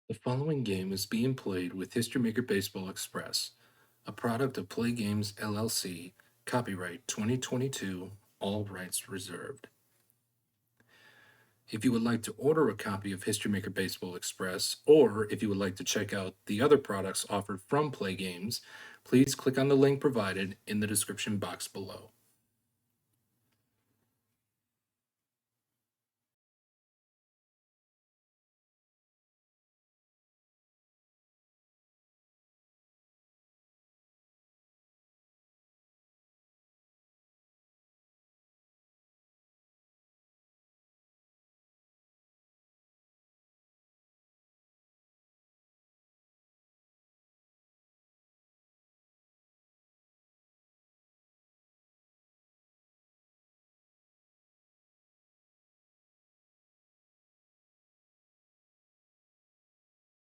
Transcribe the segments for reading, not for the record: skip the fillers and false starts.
The following game is being played with History Maker Baseball Express, a product of Play Games LLC, copyright 2022, all rights reserved. If you would like to order a copy of History Maker Baseball Express, or if you would like to check out the other products offered from Play Games, please click on the link provided in the description box below.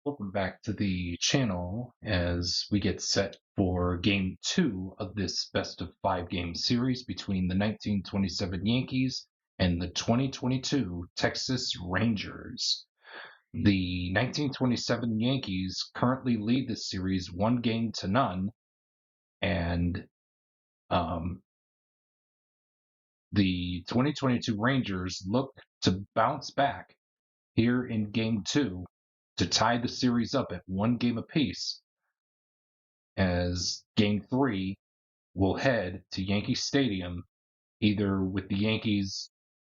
Welcome back to the channel as we get set for game 2 of this best of 5 game series between the 1927 Yankees and the 2022 Texas Rangers. The 1927 Yankees currently lead this series 1-0, and the 2022 Rangers look to bounce back here in game 2 to tie the series up at 1 game apiece, as game 3 will head to Yankee Stadium either with the Yankees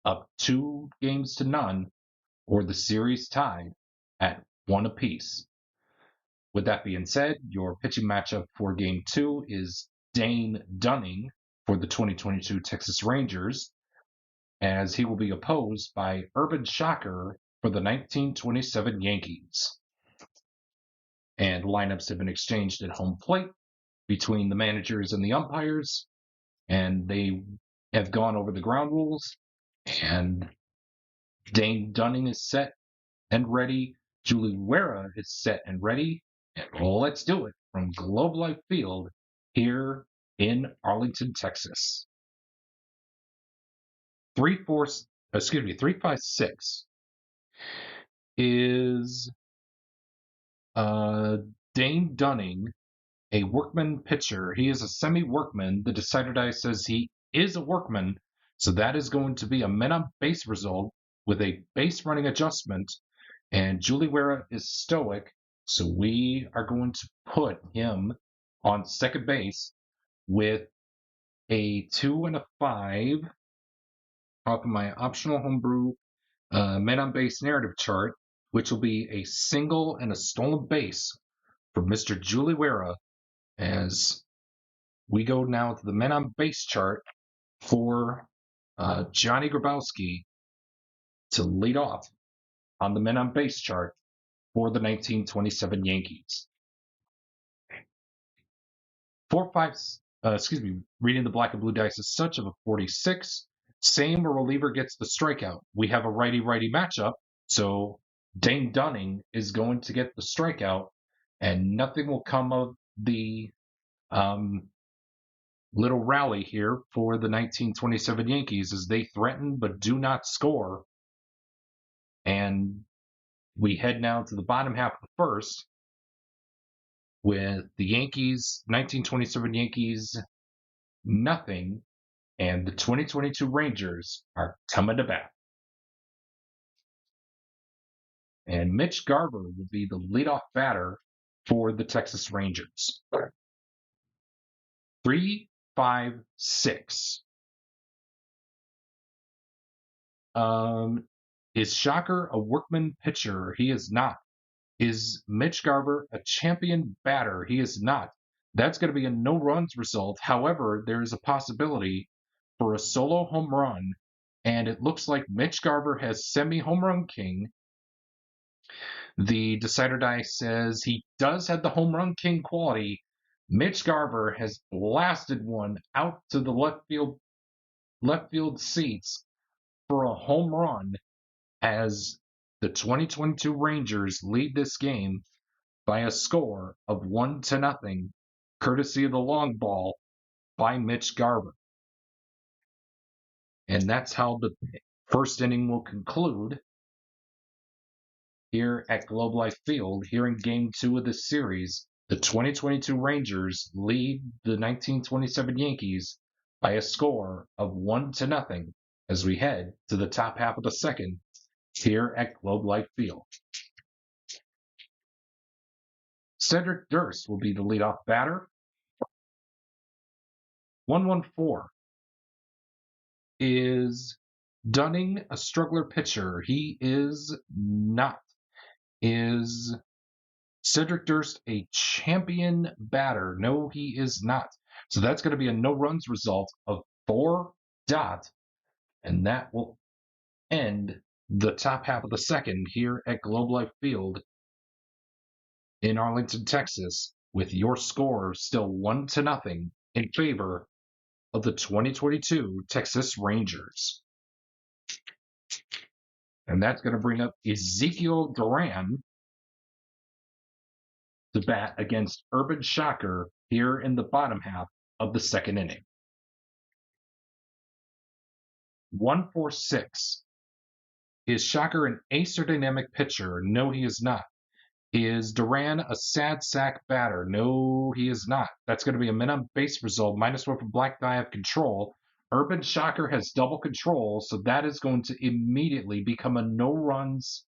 up 2-0 or the series tied at 1 apiece. With that being said, your pitching matchup for game 2 is Dane Dunning for the 2022 Texas Rangers, as he will be opposed by Urban Shocker for the 1927 Yankees. And lineups have been exchanged at home plate between the managers and the umpires, and they have gone over the ground rules. And Dane Dunning is set and ready. Julie Wera is set and ready. And let's do it from Globe Life Field here in Arlington, Texas. 356 is Dane Dunning, a workman pitcher. He is a semi-workman. The decider die says he is a workman, so that is going to be a men on base result with a base running adjustment. And Julie Wera is stoic, so we are going to put him on second base with a 2 and a 5 off of my optional homebrew men on base narrative chart, which will be a single and a stolen base for Mr. Julie Wera, as we go now to the men on base chart for Johnny Grabowski to lead off on the men on base chart for the 1927 Yankees. 4-5, reading the black and blue dice as such of a 46. Same reliever gets the strikeout. We have a righty-righty matchup, so Dane Dunning is going to get the strikeout, and nothing will come of the little rally here for the 1927 Yankees as they threaten but do not score. And we head now to the bottom half of the first with the Yankees, 1927 Yankees, nothing, and the 2022 Rangers are coming to bat. And Mitch Garver will be the leadoff batter for the Texas Rangers. 3-5-6. Is Shocker a workman pitcher? He is not. Is Mitch Garver a champion batter? He is not. That's going to be a no runs result. However, there is a possibility for a solo home run, and it looks like Mitch Garver has semi-home run king. The decider die says he does have the home run king quality. Mitch Garver has blasted one out to the left field seats for a home run, as the 2022 Rangers lead this game by a score of 1-0, courtesy of the long ball by Mitch Garver. And that's how the first inning will conclude. here at Globe Life Field. Here in Game 2 of this series, the 2022 Rangers lead the 1927 Yankees by a score of 1-0 as we head to the top half of the second here at Globe Life Field. Cedric Durst will be the leadoff batter. 114 is Dunning, a struggler pitcher? He is not. Is Cedric Durst a champion batter? No, he is not. So that's going to be a no runs result of 4 dot, and that will end the top half of the second here at Globe Life Field in Arlington, Texas, with your score still 1-0 in favor of the 2022 Texas Rangers. And that's going to bring up Ezekiel Duran to bat against Urban Shocker here in the bottom half of the second inning. 146. Is Shocker an ace or dynamic pitcher? No, he is not. Is Duran a sad sack batter? No, he is not. That's going to be a men on base result, -1 for black die of control. Urban Shocker has double control, so that is going to immediately become a no runs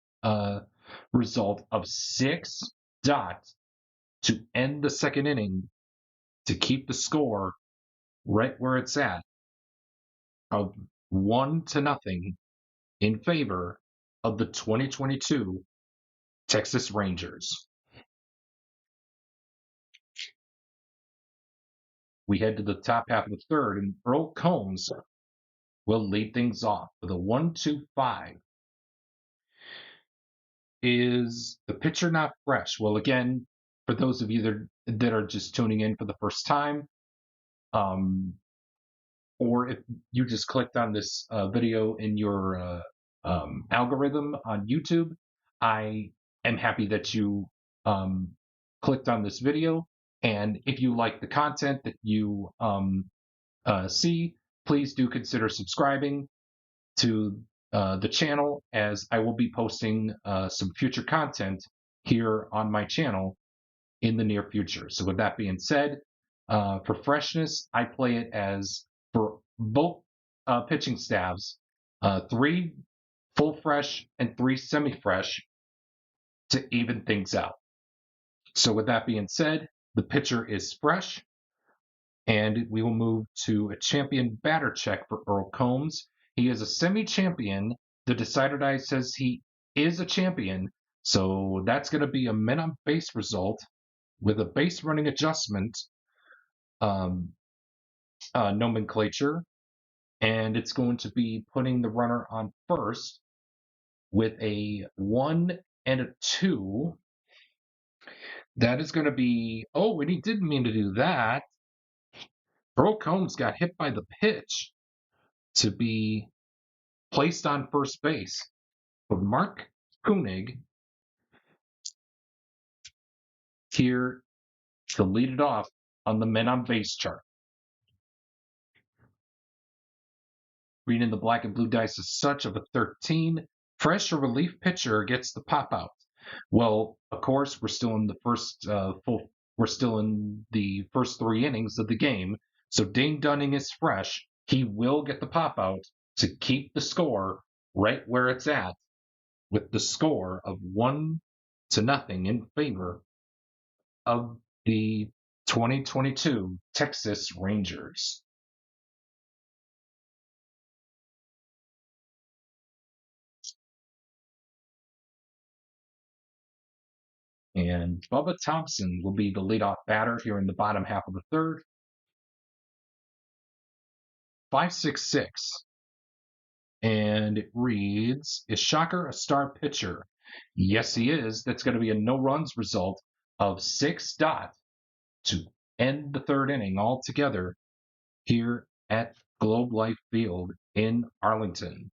result of 6 dots to end the second inning to keep the score right where it's at of 1-0 in favor of the 2022 Texas Rangers. We head to the top half of the third, and Earl Combs will lead things off with a 1-2-5. Is the pitcher not fresh? Well, again, for those of you that are just tuning in for the first time, or if you just clicked on this video in your algorithm on YouTube, I am happy that you clicked on this video. And if you like the content that you see, please do consider subscribing to the channel, as I will be posting some future content here on my channel in the near future. So with that being said, for freshness, I play it as for both pitching staffs, 3 full fresh and 3 semi-fresh to even things out. So with that being said, the pitcher is fresh, and we will move to a champion batter check for Earl Combs. He is a semi-champion. The Decider Die says he is a champion, so that's going to be a men on base result with a base running adjustment nomenclature, and it's going to be putting the runner on first with a 1 and a 2. That is going to be, oh, and he didn't mean to do that. Earl Combs got hit by the pitch to be placed on first base. But Mark Koenig here to lead it off on the men on base chart. Reading the black and blue dice is such of a 13. Fresh or relief pitcher gets the pop out. Well, of course, we're still in the first we're still in the first 3 innings of the game. So Dane Dunning is fresh. He will get the pop out to keep the score right where it's at, with the score of 1-0 in favor of the 2022 Texas Rangers. And Bubba Thompson will be the leadoff batter here in the bottom half of the third. 566. And it reads, is Shocker a star pitcher? Yes, he is. That's going to be a no runs result of 6 dot to end the third inning altogether here at Globe Life Field in Arlington.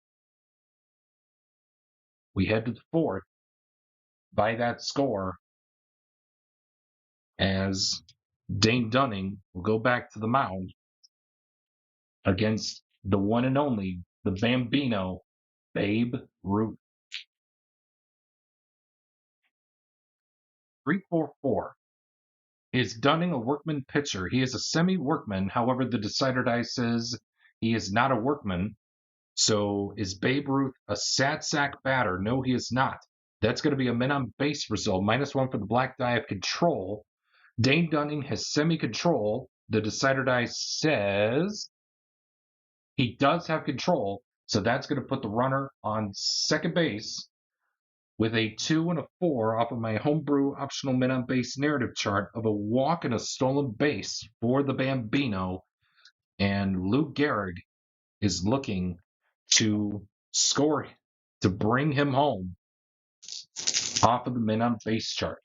We head to the fourth by that score, as Dane Dunning will go back to the mound against the one and only, the Bambino, Babe Ruth. 344. Is Dunning a workman pitcher? He is a semi-workman. However, the decider die says he is not a workman. So is Babe Ruth a sad sack batter? No, he is not. That's going to be a men on base result. -1 for the black die of control. Dane Dunning has semi-control. The decider die says he does have control. So that's going to put the runner on second base with a 2 and a 4 off of my homebrew optional men on base narrative chart of a walk and a stolen base for the Bambino. And Lou Gehrig is looking to score to bring him home off of the men on base chart.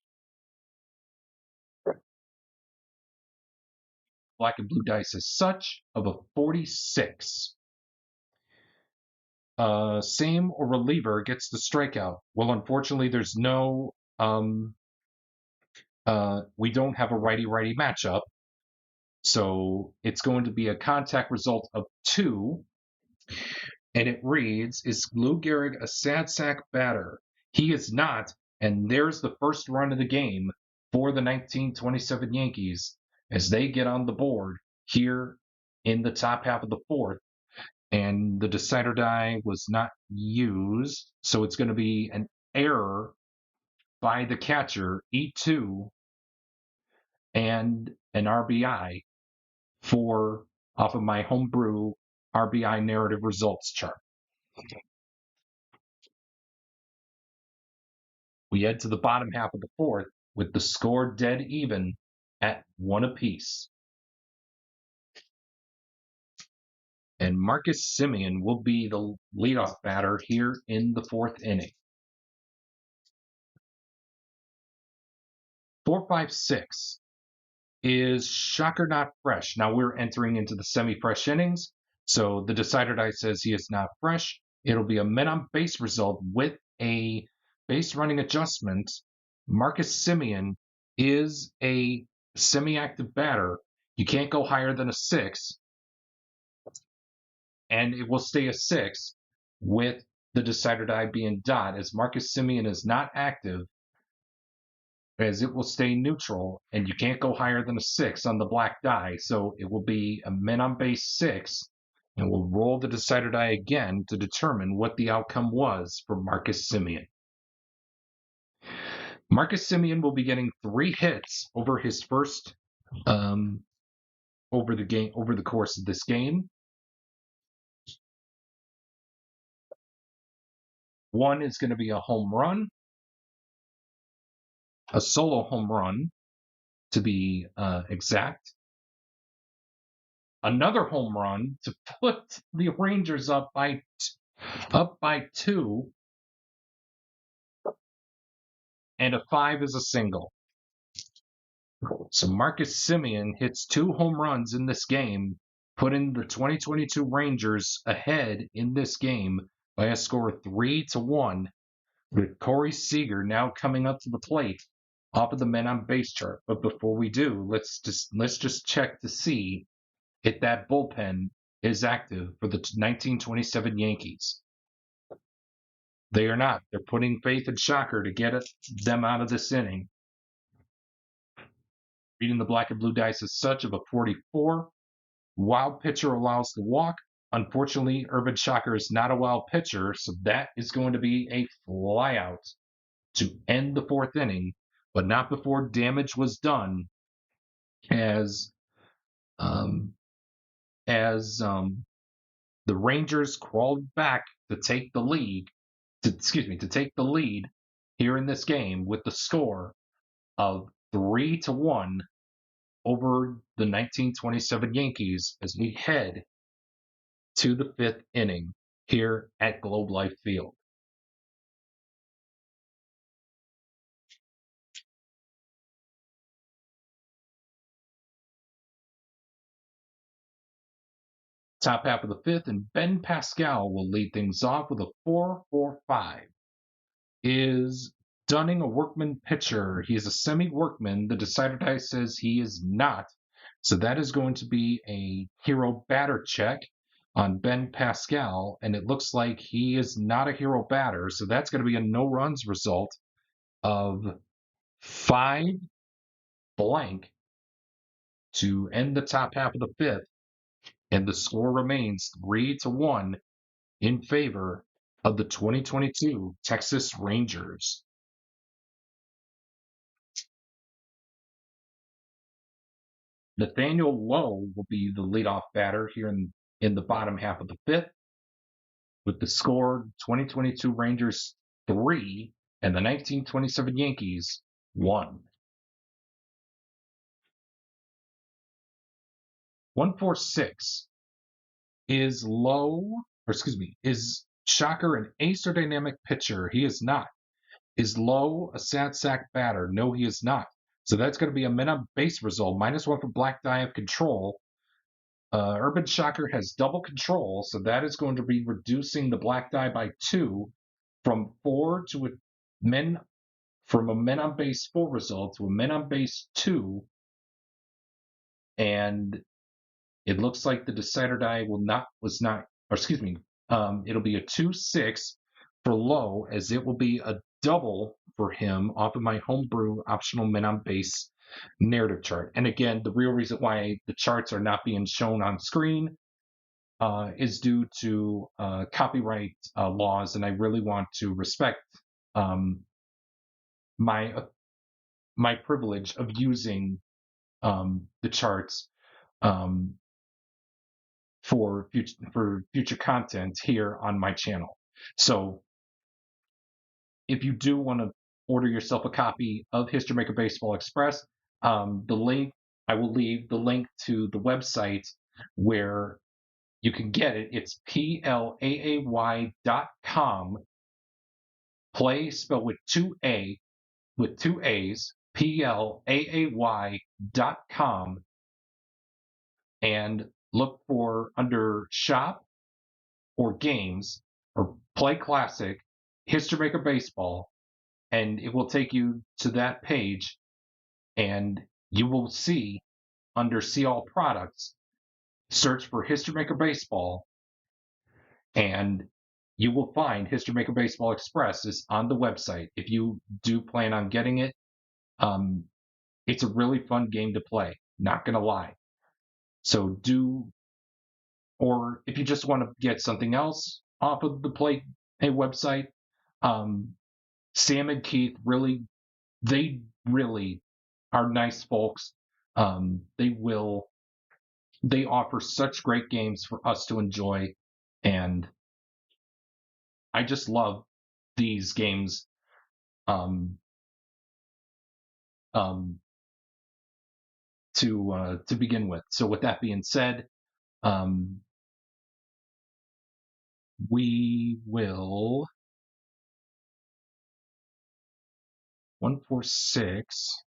Black and blue dice is such of a 46. Same or reliever gets the strikeout. Well, unfortunately, there's no we don't have a righty-righty matchup. So it's going to be a contact result of 2. And it reads, is Lou Gehrig a sad sack batter? He is not. And there's the first run of the game for the 1927 Yankees as they get on the board here in the top half of the fourth. And the decider die was not used. So it's going to be an error by the catcher, E2, and an RBI for off of my homebrew RBI narrative results chart. We head to the bottom half of the fourth with the score dead even at 1 apiece. And Marcus Semien will be the leadoff batter here in the fourth inning. 4-5-6 is shocker not fresh. Now we're entering into the semi-fresh innings, so the decider die says he is not fresh. It'll be a men on base result with a base running adjustment. Marcus Semien is a semi-active batter. You can't go higher than a 6, and it will stay a 6 with the decider die being dot, as Marcus Semien is not active, as it will stay neutral, and you can't go higher than a 6 on the black die. So it will be a men on base 6, and we'll roll the decider die again to determine what the outcome was for Marcus Semien. Marcus Semien will be getting 3 hits over his first over the course of this game. 1 is going to be a home run, a solo home run to be exact. Another home run to put the Rangers up by 2, and a 5 is a single. So Marcus Semien hits 2 home runs in this game, putting the 2022 Rangers ahead in this game by a score of 3-1, with Corey Seager now coming up to the plate off of the men on base chart. But before we do, let's just check to see if that bullpen is active for the 1927 Yankees. They are not. They're putting faith in Shocker to get them out of this inning. Reading the black and blue dice as such of a 44. Wild pitcher allows the walk. Unfortunately, Urban Shocker is not a wild pitcher, so that is going to be a flyout to end the fourth inning, but not before damage was done, as the Rangers crawled back to take the lead. To take the lead here in this game with the score of 3-1 over the 1927 Yankees as we head to the 5th inning here at Globe Life Field. Top half of the 5th, and Ben Pascal will lead things off with a 4-4-5. Is Dunning a workman pitcher? He is a semi-workman. The decider die says he is not. So that is going to be a hero batter check on Ben Pascal, and it looks like he is not a hero batter. So that's going to be a no runs result of 5 blank to end the top half of the fifth, and the score remains 3-1 in favor of the 2022 Texas Rangers. Nathaniel Lowe will be the leadoff batter here in the bottom half of the fifth, with the score 2022 Rangers 3 and the 1927 Yankees 1. 146 is Shocker an ace or dynamic pitcher? He is not. Is Lowe a sad sack batter? No, he is not. So that's going to be a men on base result. -1 for black die of control. Urban Shocker has double control, so that is going to be reducing the black die by 2 from 4 to a men on base 4 result to a men on base 2, and it looks like the decider die it'll be a 2-6 for Lowe, as it will be a double for him off of my homebrew optional men on base narrative chart. And again, the real reason why the charts are not being shown on screen is due to copyright laws, and I really want to respect my privilege of using the charts for future content here on my channel. So if you do want to order yourself a copy of History Maker Baseball Express, I will leave the link to the website where you can get it. It's plaay.com. Play spelled with two A's, plaay.com, and look for under shop or games or play classic History Maker Baseball, and it will take you to that page, and you will see under see all products, search for History Maker Baseball, and you will find History Maker Baseball Express is on the website. If you do plan on getting it, it's a really fun game to play, not gonna lie. So or if you just want to get something else off of the Play website, Sam and Keith they really are nice folks. They offer such great games for us to enjoy, and I just love these games. To begin with. So with that being said, we will 146.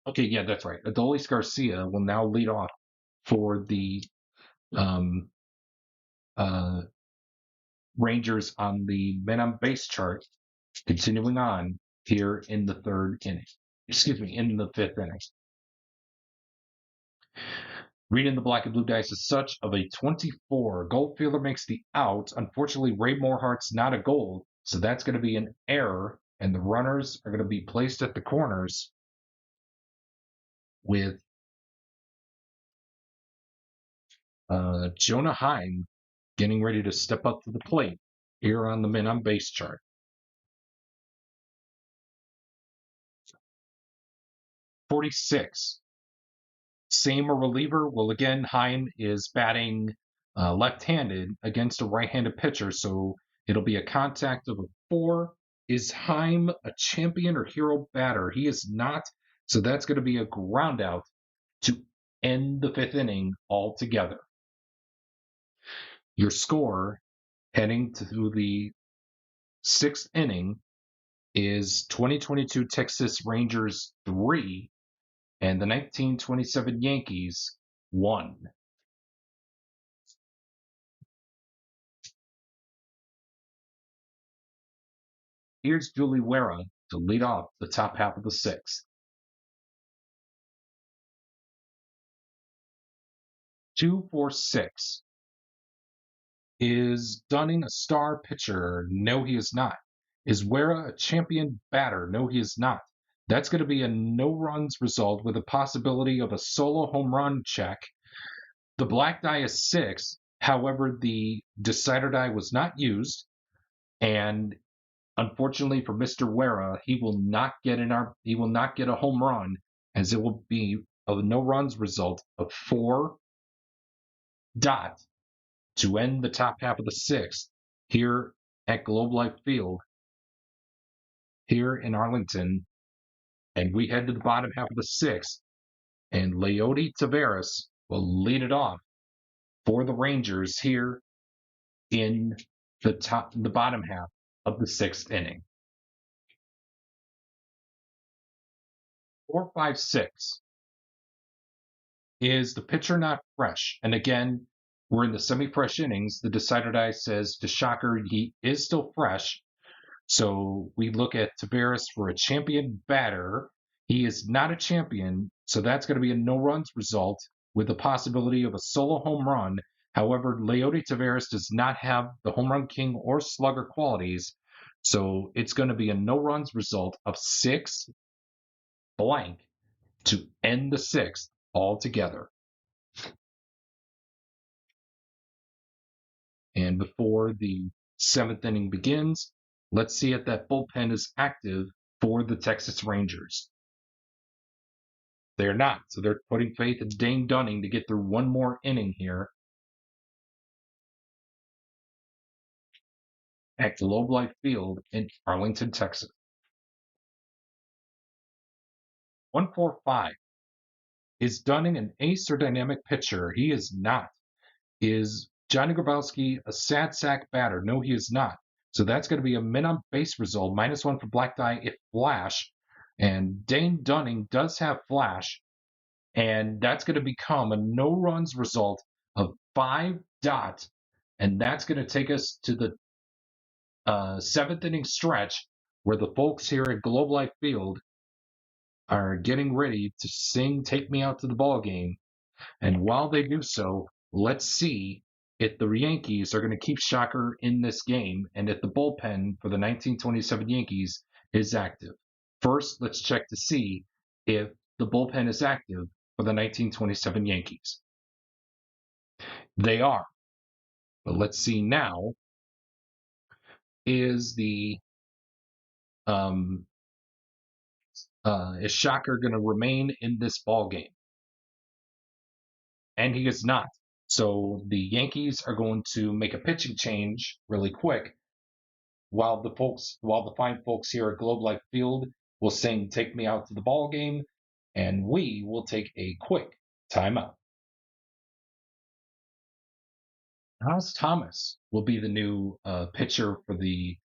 Okay, yeah, that's right. Adolis Garcia will now lead off for the Rangers on the men on base chart, continuing on here in the third inning. In the fifth inning. Reading the black and blue dice is such of a 24. Goldfielder makes the out. Unfortunately, Ray Morehart's not a gold, so that's going to be an error, and the runners are going to be placed at the corners with Jonah Heim getting ready to step up to the plate here on the men on base chart. .46. Same a reliever. Well, again, Heim is batting left-handed against a right-handed pitcher, so it'll be a contact of a 4. Is Heim a champion or hero batter? He is not, so that's going to be a ground out to end the fifth inning altogether. Your score heading to the sixth inning is 2022 Texas Rangers 3 and the 1927 Yankees 1. Here's Julie Wera to lead off the top half of the sixth. 246. Is Dunning a star pitcher? No, he is not. Is Wera a champion batter? No, he is not. That's going to be a no runs result with a possibility of a solo home run check. The black die is 6. However, the decider die was not used. And unfortunately for Mr. Wera, he will not get a home run, as it will be a no runs result of 4 dot to end the top half of the 6th here at Globe Life Field here in Arlington. And we head to the bottom half of the 6th, and Leody Taveras will lead it off for the Rangers here in the bottom half of the 6th inning. 4, 5, 6. Is the pitcher not fresh? And again, we're in the semi-fresh innings. The decider die says to Shocker he is still fresh. So we look at Taveras for a champion batter. He is not a champion, so that's going to be a no runs result with the possibility of a solo home run. However, Leody Taveras does not have the home run king or slugger qualities, so it's going to be a no runs result of 6 blank to end the 6th altogether. And before the 7th inning begins, let's see if that bullpen is active for the Texas Rangers. They're not, so they're putting faith in Dane Dunning to get through one more inning here at Globe Life Field in Arlington, Texas. 1-4-5. Is Dunning an ace or dynamic pitcher? He is not. Is Johnny Grabowski a sad sack batter? No, he is not. So that's going to be a min on base result, -1 for black die if flash. And Dane Dunning does have flash, and that's going to become a no runs result of 5 dot, and that's going to take us to the 7th inning stretch where the folks here at Globe Life Field are getting ready to sing "Take Me Out to the Ball Game." And while they do so, let's see if the Yankees are going to keep Shocker in this game and if the bullpen for the 1927 Yankees is active. First, let's check to see if the bullpen is active for the 1927 Yankees. They are. But let's see now. Is Shocker going to remain in this ball game? And he is not. So the Yankees are going to make a pitching change really quick, while the fine folks here at Globe Life Field will sing "Take Me Out to the Ball Game," and we will take a quick timeout. House Thomas will be the new pitcher for the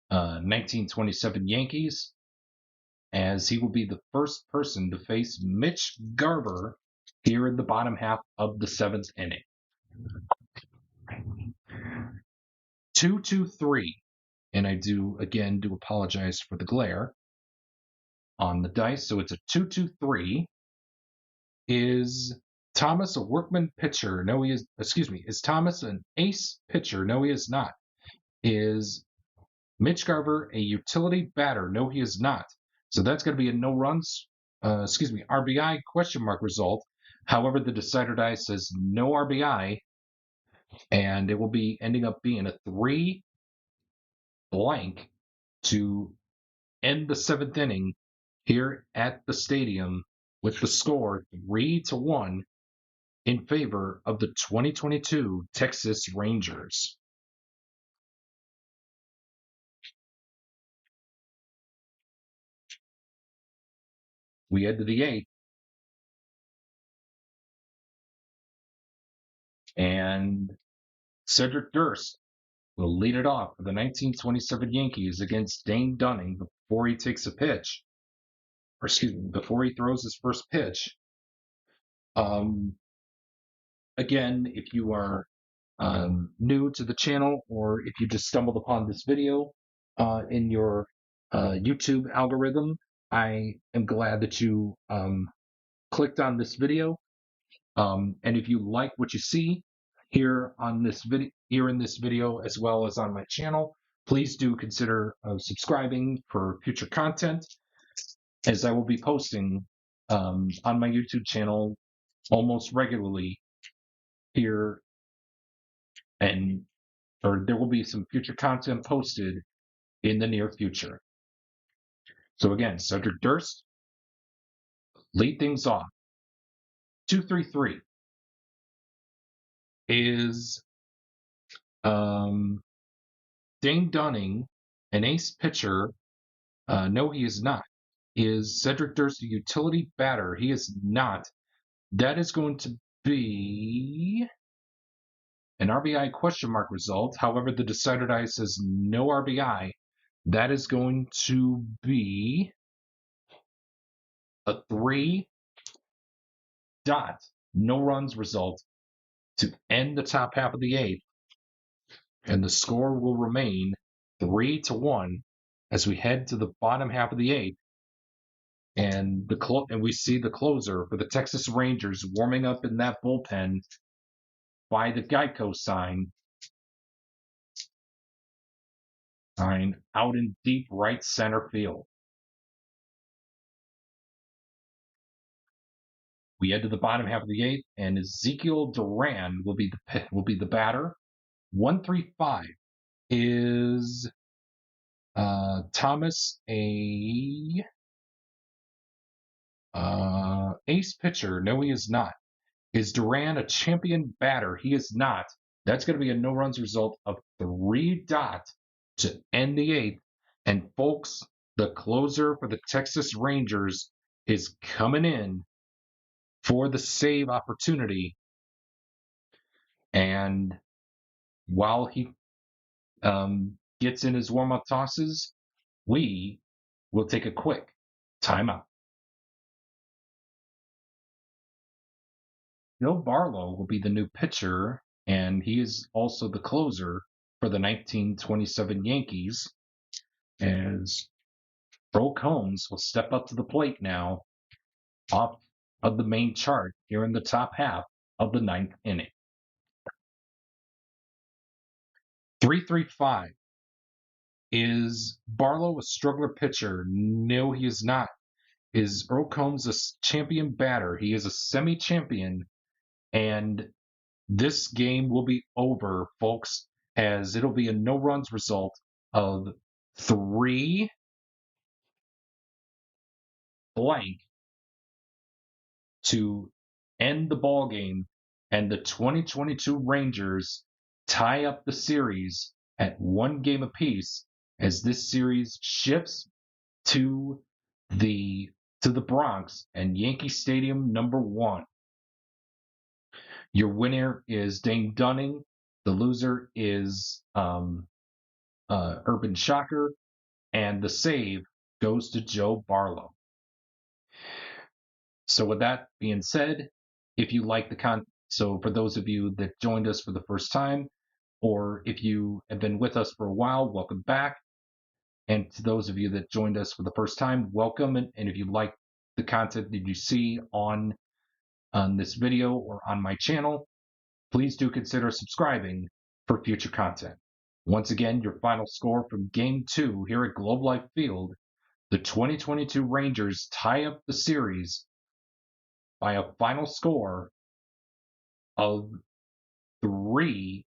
1927 Yankees, as he will be the first person to face Mitch Garver here in the bottom half of the 7th inning. 2-2-3, and I do apologize for the glare on the dice. So it's a 2-2-3. Is Thomas a workman pitcher? No, he is. Excuse me. Is Thomas an ace pitcher? No, he is not. Is Mitch Garver a utility batter? No, he is not. So that's going to be a no runs, RBI question mark result. However, the decider die says no RBI, and it will be ending up being a 3 blank to end the 7th inning here at the stadium with the score 3-1 in favor of the 2022 Texas Rangers. We head to the 8th, and Cedric Durst will lead it off for the 1927 Yankees against Dane Dunning before he takes a pitch. Before he throws his first pitch. Again, if you are new to the channel, or if you just stumbled upon this video in your YouTube algorithm, I am glad that you clicked on this video. And if you like what you see here in this video, as well as on my channel, please do consider subscribing for future content, as I will be posting on my YouTube channel almost regularly here, or there will be some future content posted in the near future. So again, Cedric Durst, lead things off. 233 is Dane Dunning, an ace pitcher. No, he is not. Is Cedric Durst a utility batter? He is not. That is going to be an RBI question mark result. However, the decider die says no RBI. That is going to be a 3 dot no runs result to end the top half of the eighth. And the score will remain 3-1 as we head to the bottom half of the eighth. And we see the closer for the Texas Rangers warming up in that bullpen by the Geico sign out in deep right center field. We head to the bottom half of the eighth, and Ezekiel Duran will be the batter. 135 is Thomas, a ace pitcher. No, he is not. Is Duran a champion batter? He is not. That's going to be a no runs result of 3 dot to end the eighth. And folks, the closer for the Texas Rangers is coming in for the save opportunity. And while he gets in his warm-up tosses, we will take a quick timeout. Joe Barlow will be the new pitcher, and he is also the closer for the 1927 Yankees, as Bro Combs will step up to the plate now off of the main chart here in the top half of the ninth inning. 335. Is Barlow a struggler pitcher? No, he is not. Is Earl Combs a champion batter? He is a semi-champion, and this game will be over, folks, as it'll be a no runs result of 3 blank to end the ball game, and the 2022 Rangers tie up the series at 1 game apiece as this series shifts to the Bronx and Yankee Stadium #1. Your winner is Dane Dunning. The loser is Urban Shocker, and the save goes to Joe Barlow. So with that being said, if you like so for those of you that joined us for the first time, or if you have been with us for a while, welcome back. And to those of you that joined us for the first time, welcome. And if you like the content that you see on this video or on my channel, please do consider subscribing for future content. Once again, your final score from Game 2 here at Globe Life Field, the 2022 Rangers tie up the series by a final score of 3-1.